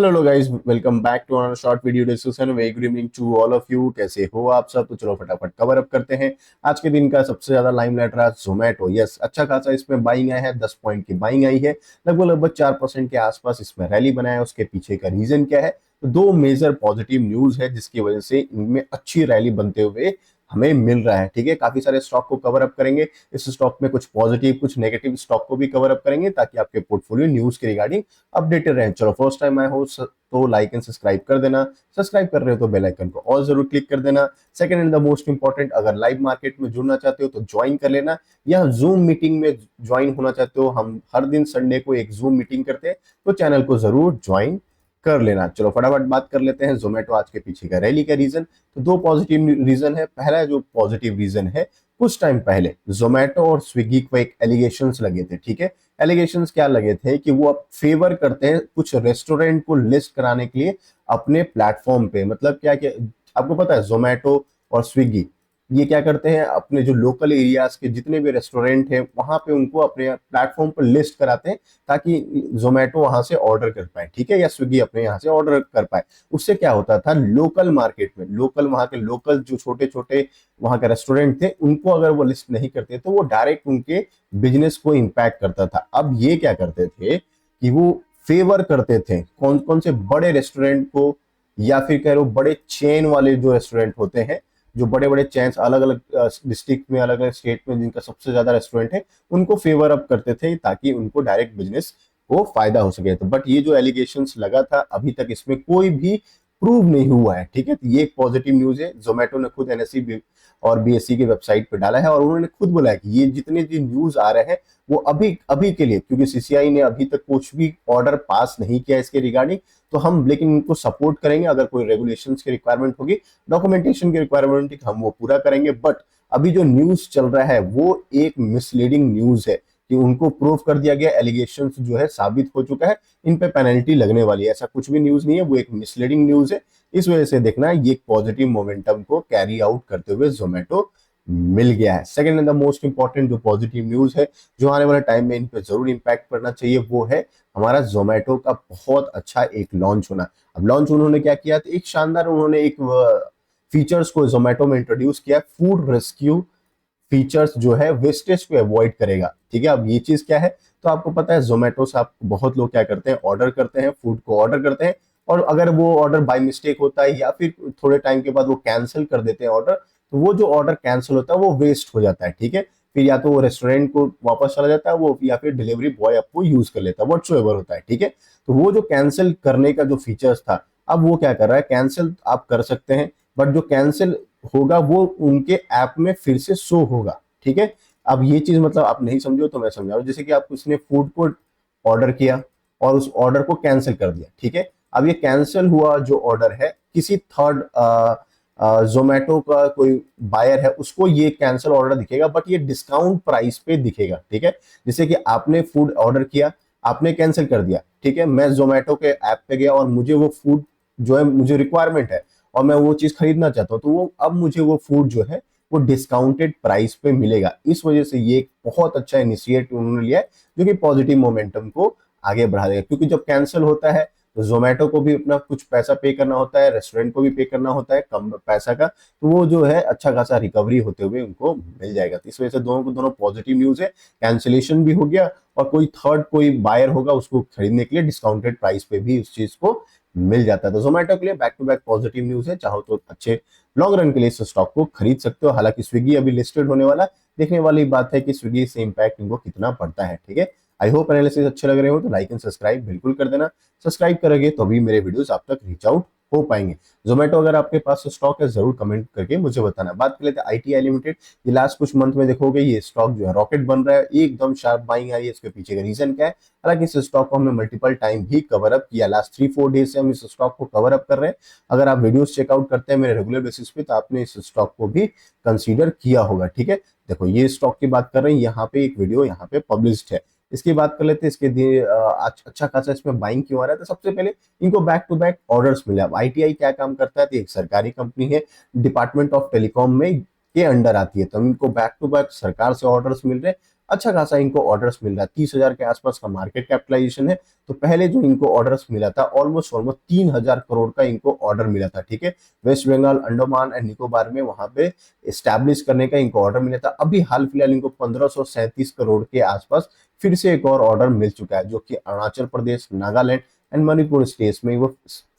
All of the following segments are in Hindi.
Hello guys, welcome back to another short video discussion. Very good evening to all of you. कैसे हो आप सब? तो चलो फटाफट कवर अप करते हैं। आज के दिन का सबसे ज्यादा लाइमलाइट रहा जोमेटो। यस, अच्छा खासा इसमें बाइंग आया है, 10 पॉइंट की बाइंग आई है। लगभग लगभग 4% के आसपास इसमें रैली बनाया। उसके पीछे का रीजन क्या है? तो दो मेजर पॉजिटिव न्यूज है जिसकी वजह से इनमें अच्छी रैली बनते हुए हमें मिल रहा है। ठीक है, काफी सारे स्टॉक को कवर अप करेंगे। इस स्टॉक में कुछ पॉजिटिव कुछ नेगेटिव स्टॉक को भी कवर अप करेंगे ताकि आपके पोर्टफोलियो न्यूज के रिगार्डिंग अपडेटेड रहे। चलो, फर्स्ट टाइम आए हो तो लाइक एंड सब्सक्राइब कर देना। सब्सक्राइब कर रहे हो तो बेल आइकन को और जरूर क्लिक कर देना। Second and the most important, अगर लाइव मार्केट में जुड़ना चाहते हो तो ज्वाइन कर लेना, या जूम मीटिंग में ज्वाइन होना चाहते हो, हम हर दिन संडे को एक जूम मीटिंग करते हैं, तो चैनल को जरूर ज्वाइन कर लेना। चलो फटाफट बात कर लेते हैं जोमेटो आज के पीछे का रैली का रीजन। तो दो पॉजिटिव रीजन है। पहला जो पॉजिटिव रीजन है, कुछ टाइम पहले जोमेटो और स्विगी को एक एलिगेशंस लगे थे। ठीक है, एलिगेशंस क्या लगे थे कि वो अब फेवर करते हैं कुछ रेस्टोरेंट को लिस्ट कराने के लिए अपने प्लेटफॉर्म पे। मतलब क्या क्या आपको पता है, जोमेटो और स्विगी ये क्या करते हैं, अपने जो लोकल एरियाज के जितने भी रेस्टोरेंट हैं वहां पे उनको अपने प्लेटफॉर्म पर लिस्ट कराते हैं ताकि जोमेटो वहां से ऑर्डर कर पाए। ठीक है, या स्विगी अपने यहाँ से ऑर्डर कर पाए। उससे क्या होता था, लोकल मार्केट में लोकल वहां के लोकल जो छोटे छोटे वहां के रेस्टोरेंट थे उनको अगर वो लिस्ट नहीं करते तो वो डायरेक्ट उनके बिजनेस को इम्पैक्ट करता था। अब ये क्या करते थे कि वो फेवर करते थे कौन कौन से बड़े रेस्टोरेंट को, या फिर कह लो बड़े चेन वाले जो रेस्टोरेंट होते हैं, जो बड़े बड़े चेन्स अलग अलग डिस्ट्रिक्ट में अलग अलग स्टेट में जिनका सबसे ज्यादा रेस्टोरेंट है, उनको फेवर अप करते थे ताकि उनको डायरेक्ट बिजनेस को फायदा हो सके। तो बट ये जो एलिगेशंस लगा था अभी तक इसमें कोई भी प्रूव नहीं हुआ है। ठीक है, तो ये एक पॉजिटिव न्यूज है। जोमेटो ने खुद एनएससी और बीएससी की वेबसाइट पे डाला है और उन्होंने खुद बोला है कि ये जितने भी न्यूज आ रहे हैं वो अभी अभी के लिए, क्योंकि सीसीआई ने अभी तक कुछ भी ऑर्डर पास नहीं किया इसके रिगार्डिंग, तो हम लेकिन इनको सपोर्ट करेंगे। अगर कोई रेगुलेशंस की रिक्वायरमेंट होगी, डॉक्यूमेंटेशन की रिक्वायरमेंट हम वो पूरा करेंगे। बट अभी जो न्यूज चल रहा है वो एक मिसलीडिंग न्यूज है कि उनको प्रूव कर दिया गया, एलिगेशंस जो है साबित हो चुका है, इन पे पेनल्टी लगने वाली है। ऐसा कुछ भी न्यूज नहीं है, वो एक मिसलीडिंग न्यूज है। इस वजह से देखना ये पॉजिटिव मोमेंटम को कैरी आउट करते हुए जोमेटो मिल गया है। Second and the most important जो पॉजिटिव न्यूज है जो आने वाले टाइम में इन पे जरूर इंपैक्ट करना चाहिए, वो है हमारा जोमेटो का बहुत अच्छा एक लॉन्च होना। अब लॉन्च उन्होंने क्या किया, तो एक शानदार उन्होंने एक फीचर्स को जोमेटो में इंट्रोड्यूस किया, फूड रेस्क्यू फीचर्स जो है वेस्टेज को अवॉइड करेगा। ठीक है, अब ये चीज क्या है, तो आपको पता है जोमेटो से आप बहुत लोग क्या करते हैं, ऑर्डर करते हैं, फूड को ऑर्डर करते हैं, और अगर वो ऑर्डर बाय मिस्टेक होता है या फिर थोड़े टाइम के बाद वो कैंसिल कर देते हैं ऑर्डर, तो वो जो ऑर्डर कैंसिल होता है वो वेस्ट हो जाता है। ठीक है, फिर या तो वो रेस्टोरेंट को वापस चला जाता है वो, या फिर डिलीवरी बॉय आपको यूज कर लेता है, व्हाटसोएवर होता है। ठीक है, तो वो जो कैंसिल करने का जो फीचर्स था, अब वो क्या कर रहा है, कैंसिल आप कर सकते हैं बट जो कैंसिल होगा वो उनके ऐप में फिर से शो होगा। ठीक है, अब ये चीज मतलब आप नहीं समझो तो मैं समझा रहा हूं। जैसे कि आप किसी ने फूड को ऑर्डर किया और उस ऑर्डर को कैंसिल कर दिया। ठीक है, अब ये कैंसिल हुआ जो ऑर्डर है, किसी थर्ड जोमेटो का कोई बायर है उसको ये कैंसिल ऑर्डर दिखेगा, बट ये डिस्काउंट प्राइस पे दिखेगा। ठीक है, जैसे कि आपने फूड ऑर्डर किया, आपने कैंसिल कर दिया, ठीक है, मैं जोमेटो के ऐप पे गया और मुझे वो फूड जो है मुझे रिक्वायरमेंट है और मैं वो चीज खरीदना चाहता हूँ, तो वो अब मुझे वो फूड जो है वो डिस्काउंटेड प्राइस पे मिलेगा। इस वजह से ये एक बहुत अच्छा इनिशिएटिव उन्होंने लिया है जो कि पॉजिटिव मोमेंटम को आगे बढ़ा देगा। क्योंकि जब कैंसिल होता है तो जोमेटो को भी अपना कुछ पैसा पे करना होता है, रेस्टोरेंट को भी पे करना होता है कम पैसा का, तो वो जो है अच्छा खासा रिकवरी होते हुए उनको मिल जाएगा। तो इस वजह से दोनों को दोनों पॉजिटिव न्यूज है। कैंसिलेशन भी हो गया और कोई थर्ड कोई बायर होगा उसको खरीदने के लिए डिस्काउंटेड प्राइस पे भी उस चीज को मिल जाता है। तो जोमेटो के लिए back to back positive news है। चाहो तो अच्छे लॉन्ग रन के लिए इस स्टॉक को खरीद सकते हो। हालांकि स्विगी अभी लिस्टेड होने वाला, देखने वाली बात है कि स्विगी से इंपैक्ट इनको कितना पड़ता है। ठीक है, आई होप एनालिसिस अच्छे लग रहे हो तो लाइक एंड सब्सक्राइब बिल्कुल कर देना। सब्सक्राइब करोगे तो अभी मेरे वीडियोस आप तक रीच आउट हो पाएंगे। जोमेटो अगर आपके पास स्टॉक है जरूर कमेंट करके मुझे बताना। बात कर लेते हैं आईटीआई लिमिटेड। ये लास्ट कुछ मंथ में देखोगे ये स्टॉक जो है रॉकेट बन रहा है, एकदम शार्प बाइंग आई है। इसके पीछे का रीजन क्या है? हालांकि इस स्टॉक को हमने मल्टीपल टाइम भी कवर अप किया, लास्ट 3-4 डेज से हम इस स्टॉक को कवर अप कर रहे हैं। अगर आप वीडियोस चेकआउट करते हैं मेरे रेगुलर बेसिस पे तो आपने इस स्टॉक को भी कंसीडर किया होगा। ठीक है, देखो ये स्टॉक की बात कर रहे हैं, यहाँ पे एक वीडियो यहाँ पे पब्लिश्ड है। इसकी बात कर लेते हैं, इसके अच्छा खासा इसमें बाइंग क्यों आ रहा है। तो सबसे पहले इनको बैक टू बैक ऑर्डर्स मिले। अब आईटीआई क्या काम करता है, तो एक सरकारी कंपनी है, डिपार्टमेंट ऑफ टेलीकॉम में के अंडर आती है, तो इनको बैक टू बैक सरकार से ऑर्डर्स मिल रहे हैं। अच्छा खासा इनको ऑर्डर्स मिल रहा है, 30,000 के आसपास का मार्केट कैपिटलाइजेशन है। तो पहले जो इनको ऑर्डर्स मिला था ऑलमोस्ट 3,000 करोड़ का इनको ऑर्डर मिला था, ठीक है। वेस्ट बंगाल, अंडमान एंड निकोबार में वहां पे स्टैब्लिश करने का इनको ऑर्डर मिला था। अभी हाल फिलहाल इनको 1537 करोड़ के आसपास फिर से एक और ऑर्डर मिल चुका है, जो कि अरुणाचल प्रदेश, नागालैंड एंड मणिपुर स्टेट्स में वो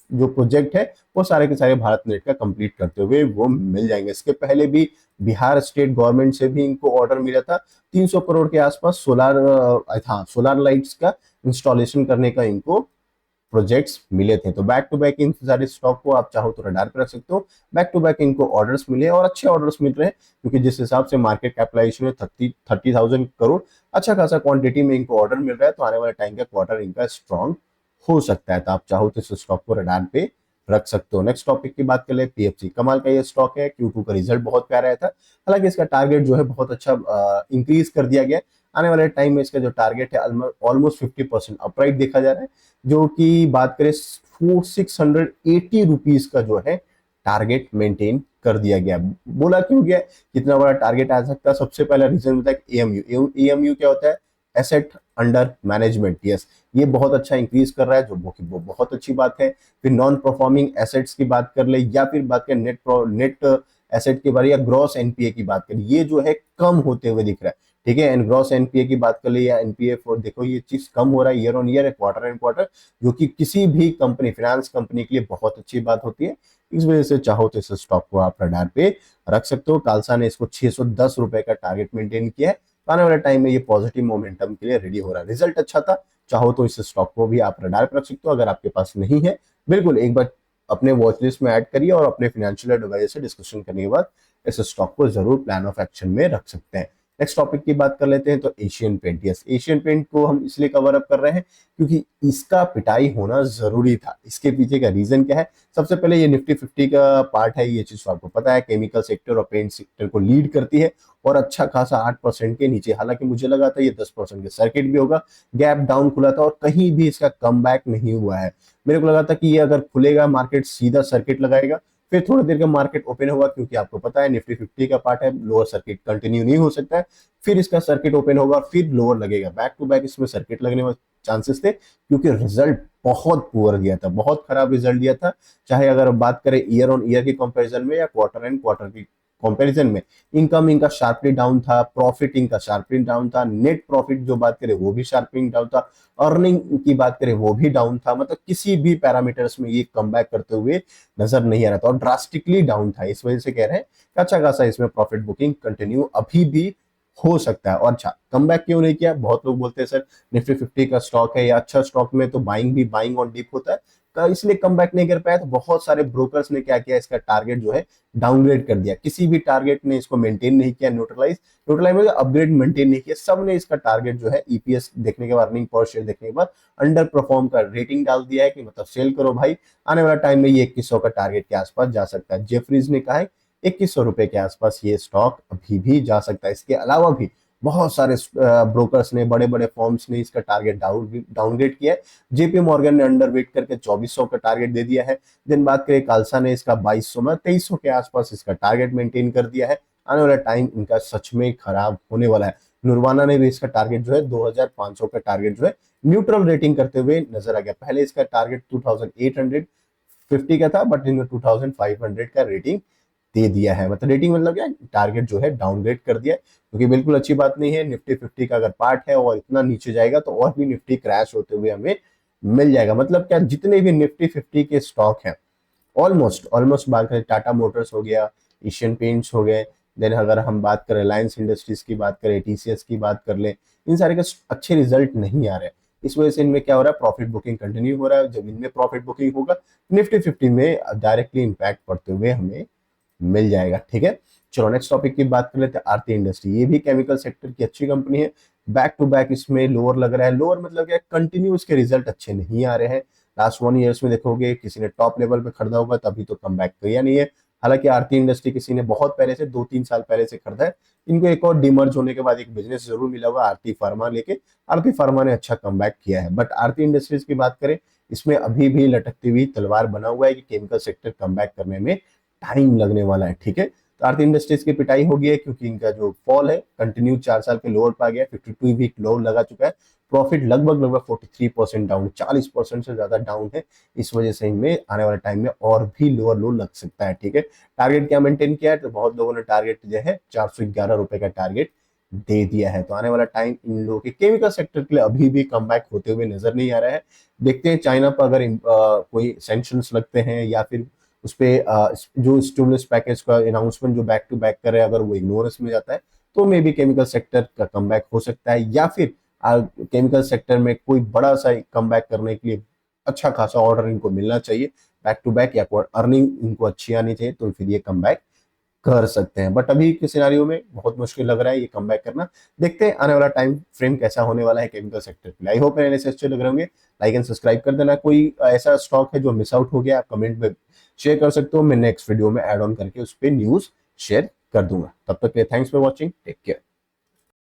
जो प्रोजेक्ट है वो सारे के सारे भारत नेट का कंप्लीट करते हुए वो मिल जाएंगे। इसके पहले भी बिहार स्टेट गवर्नमेंट से भी इनको ऑर्डर मिला था 300 करोड़ के आसपास सोलार लाइट्स का इंस्टॉलेशन करने का इनको प्रोजेक्ट्स मिले थे। तो बैक टू बैक इन सारे स्टॉक को आप चाहो तो रडार पे रख सकते हो। बैक टू बैक इनको ऑर्डर्स मिले और अच्छे ऑर्डर्स मिल रहे हैं, क्योंकि जिस हिसाब से मार्केट कैपिटलाइजेशन है 30,000 करोड़, अच्छा खासा क्वांटिटी में इनको ऑर्डर मिल रहा है। तो आने वाले टाइम का क्वार्टर इनका स्ट्रॉन्ग हो सकता है। तो आप चाहो तो इस स्टॉक को रडार पे रख सकते हो। नेक्स्ट टॉपिक की बात कर ले, पीएफसी। कमाल का ये स्टॉक है, Q2 का रिजल्ट बहुत प्यारा आया था। हालांकि इसका टारगेट जो है बहुत अच्छा इंक्रीज कर दिया गया। आने वाले टाइम में इसका जो टारगेट है ऑलमोस्ट 50% अपराइट देखा जा रहा है, जो कि बात करें 680 रुपीज का जो है टारगेट मेंटेन कर दिया गया। बोला क्यों गया कितना बड़ा टारगेट आ सकता है? सबसे पहला रीजन होता है एएमयू। एएमयू क्या होता है? Asset under management. यस, ये बहुत अच्छा इंक्रीज कर रहा है, जो वो बहुत अच्छी बात है। फिर नॉन परफॉर्मिंग एसेट्स की बात कर ले, या फिर बात करें नेट एसेट के बारे, या ग्रॉस एनपीए की बात करें, ये जो है कम होते हुए दिख रहा है, ठीक है। एंड ग्रॉस एनपीए की बात कर ले या एनपीए, देखो ये चीज कम हो रहा है year on year, quarter and quarter, जो कि किसी भी कंपनी, फाइनेंस कंपनी के लिए बहुत अच्छी बात होती है। इस वजह से चाहो तो इस स्टॉक को आप रडार पे रख सकते हो। कालसा ने इसको 610 रुपए का टारगेट मेंटेन किया है। आने वाले टाइम में ये पॉजिटिव मोमेंटम के लिए रेडी हो रहा है। रिजल्ट अच्छा था, चाहो तो इस स्टॉक को भी आप रडार पर रख सकते हो। अगर आपके पास नहीं है, बिल्कुल एक बार अपने वॉच लिस्ट में ऐड करिए और अपने फाइनेंशियल एडवाइजर से डिस्कशन करने के बाद इस स्टॉक को जरूर प्लान ऑफ एक्शन में रख सकते हैं। नेक्स्ट टॉपिक की बात कर लेते हैं, तो एशियन पेंट। यस, एशियन पेंट को हम इसलिए कवर अप कर रहे हैं क्योंकि इसका पिटाई होना जरूरी था। इसके पीछे का रीजन क्या है? सबसे पहले ये निफ्टी 50 का पार्ट है, ये चीज तो आपको पता है। केमिकल सेक्टर और पेंट सेक्टर को लीड करती है और अच्छा खासा 8% के नीचे, हालांकि मुझे लगा था ये 10% के सर्किट भी होगा। गैप डाउन खुला था और कहीं भी इसका कम नहीं हुआ है। मेरे को लगा था कि ये अगर खुलेगा मार्केट सीधा सर्किट लगाएगा, फिर थोड़ी देर का मार्केट ओपन होगा, क्योंकि आपको पता है निफ्टी 50 का पार्ट है, लोअर सर्किट कंटिन्यू नहीं हो सकता है। फिर इसका सर्किट ओपन होगा, फिर लोअर लगेगा, बैक टू बैक इसमें सर्किट लगने में चांसेस थे, क्योंकि रिजल्ट बहुत पुअर दिया था, बहुत खराब रिजल्ट दिया था। चाहे अगर बात करें ईयर ऑन ईयर की कंपैरिजन में या क्वार्टर एंड क्वार्टर की कंपैरिजन में, इनकम इनका शार्पली डाउन था, प्रॉफिट इनका शार्पली डाउन था, नेट प्रॉफिट जो बात करें वो भी शार्पली डाउन था, अर्निंग की बात करें वो भी डाउन था। मतलब किसी भी पैरामीटर्स में ये कम करते हुए नजर नहीं आ रहा था और ड्रास्टिकली डाउन था। इस वजह से कह रहे हैं कि अच्छा खासा इसमें प्रॉफिट बुकिंग कंटिन्यू अभी भी हो सकता है। और अच्छा, कम क्यों नहीं किया? बहुत लोग बोलते हैं सर निफ्टी 50 का स्टॉक है या अच्छा स्टॉक में तो बाइंग ऑन डिप होता है, तो इसलिए कम नहीं कर पाया। तो बहुत सारे ब्रोकर्स ने क्या किया, इसका टारगेट जो है डाउनग्रेड कर दिया। किसी भी टारगेट ने इसको मेंटेन नहीं किया, न्यूट्रलाइज में अपग्रेड मेंटेन नहीं किया। सब ने इसका टारगेट जो है ईपीएस देखने के बाद, अर्निंग पर शेयर देखने के बाद अंडर परफॉर्म का रेटिंग डाल दिया है कि मतलब सेल करो भाई, आने वाला टाइम में ये 2100 का टारगेट के आसपास जा सकता है। जेफरीज ने कहा है 2100 रुपए के आसपास ये स्टॉक अभी भी जा सकता है। इसके अलावा भी बहुत सारे ब्रोकर्स ने, बड़े बड़े फॉर्म्स ने इसका टारगेट डाउनग्रेड किया है। जेपी मॉर्गन ने अंडरवेट करके 2400 का टारगेट दे दिया है। दिन बात करें कालसा ने इसका 2200 में 2300 के आसपास इसका टारगेट मेंटेन कर दिया है। आने वाला टाइम इनका सच में खराब होने वाला है। नुरवाना ने भी इसका टारगेट जो है 2500 का टारगेट जो है न्यूट्रल रेटिंग करते हुए नजर आ गया। पहले इसका टारगेट 2850 का था, बट इन्होंने 2500 का रेटिंग दे दिया है। मतलब रेटिंग मतलब क्या, टारगेट जो है डाउनग्रेड कर दिया है, क्योंकि बिल्कुल अच्छी बात नहीं है। निफ्टी 50 का अगर पार्ट है और इतना नीचे जाएगा तो और भी निफ्टी क्रैश होते हुए हमें मिल जाएगा। मतलब क्या, जितने भी निफ्टी 50 के स्टॉक हैं ऑलमोस्ट ऑलमोस्ट बात करें, टाटा मोटर्स हो गया, एशियन पेंट्स हो गए, देन अगर हम बात करें रिलायंस इंडस्ट्रीज की बात करें, टीसीएस की बात कर ले, इन सारे के अच्छे रिजल्ट नहीं आ रहे। इस वजह से इनमें क्या हो रहा है, प्रॉफिट बुकिंग कंटिन्यू हो रहा है। जब इनमें प्रॉफिट बुकिंग होगा, निफ्टी 50 में डायरेक्टली इंपैक्ट पड़ते हुए हमें मिल जाएगा। ठीक है, चलो नेक्स्ट टॉपिक की बात कर लेते हैं, आरती इंडस्ट्री। ये भी केमिकल सेक्टर की अच्छी कंपनी है। बैक टू बैक इसमें लोअर लग रहा है। लोअर मतलब क्या, कंटिन्यू इसके रिजल्ट अच्छे नहीं आ रहे हैं। लास्ट 1 ईयर्स में देखोगे किसी ने टॉप लेवल पे खरीदा होगा तभी तो कम किया नहीं है। हालांकि आरती इंडस्ट्री किसी ने बहुत पहले से 2-3 साल पहले से खरीदा है। इनको एक और डिमर्ज होने के बाद एक बिजनेस जरूर मिला होगा आरती फार्मा लेके। आरती फार्मा ने अच्छा कम किया है, बट आरती इंडस्ट्रीज की बात करें, इसमें अभी भी लटकती हुई तलवार बना हुआ है कि केमिकल सेक्टर कम करने में टाइम लगने वाला है। ठीक है, तो आरती इंडस्ट्रीज की पिटाई हो गई है क्योंकि इनका जो फॉल है कंटिन्यू 4 साल के लोअर पर आ गया, 52 वीक लो लगा चुका है। प्रॉफिट लगभग लगभग 43% डाउन, 40% से ज्यादा डाउन है। इस वजह से इनमें आने वाले टाइम में और भी लोअर लो लग सकता है। ठीक है, टारगेट क्या मेंटेन किया है, तो बहुत लोगों ने टारगेट जो है 411 रुपए का टारगेट दे दिया है। तो आने वाला टाइम इन लोगों के केमिकल सेक्टर के लिए अभी भी कम होते हुए नजर नहीं आ रहा है। देखते हैं चाइना पर अगर कोई सैंक्शंस लगते हैं या फिर उस पे जो स्टिमुलस पैकेज का अनाउंसमेंट जो बैक टू बैक करे अगर वो इग्नोरेंस में जाता है तो मे बी केमिकल सेक्टर का कम हो सकता है, या फिर केमिकल सेक्टर में कोई बड़ा सा कम करने के लिए अच्छा खासा ऑर्डर इनको मिलना चाहिए बैक टू बैक, या अर्निंग इनको अच्छी आनी चाहिए तो फिर ये कम कर सकते हैं। बट अभी के सिनारियो में बहुत मुश्किल लग रहा है ये कम करना। देखते हैं आने वाला टाइम फ्रेम कैसा होने वाला है केमिकल सेक्टर के लिए। आई होप एनालिसिस अच्छे लग रहे होंगे, लाइक एंड सब्सक्राइब कर देना। कोई ऐसा स्टॉक है जो मिस आउट हो गया आप कमेंट में शेयर कर सकते हो, मैं नेक्स्ट वीडियो में ऐड ऑन करके उस पर न्यूज शेयर कर दूंगा। तब तक के thanks for watching, take care.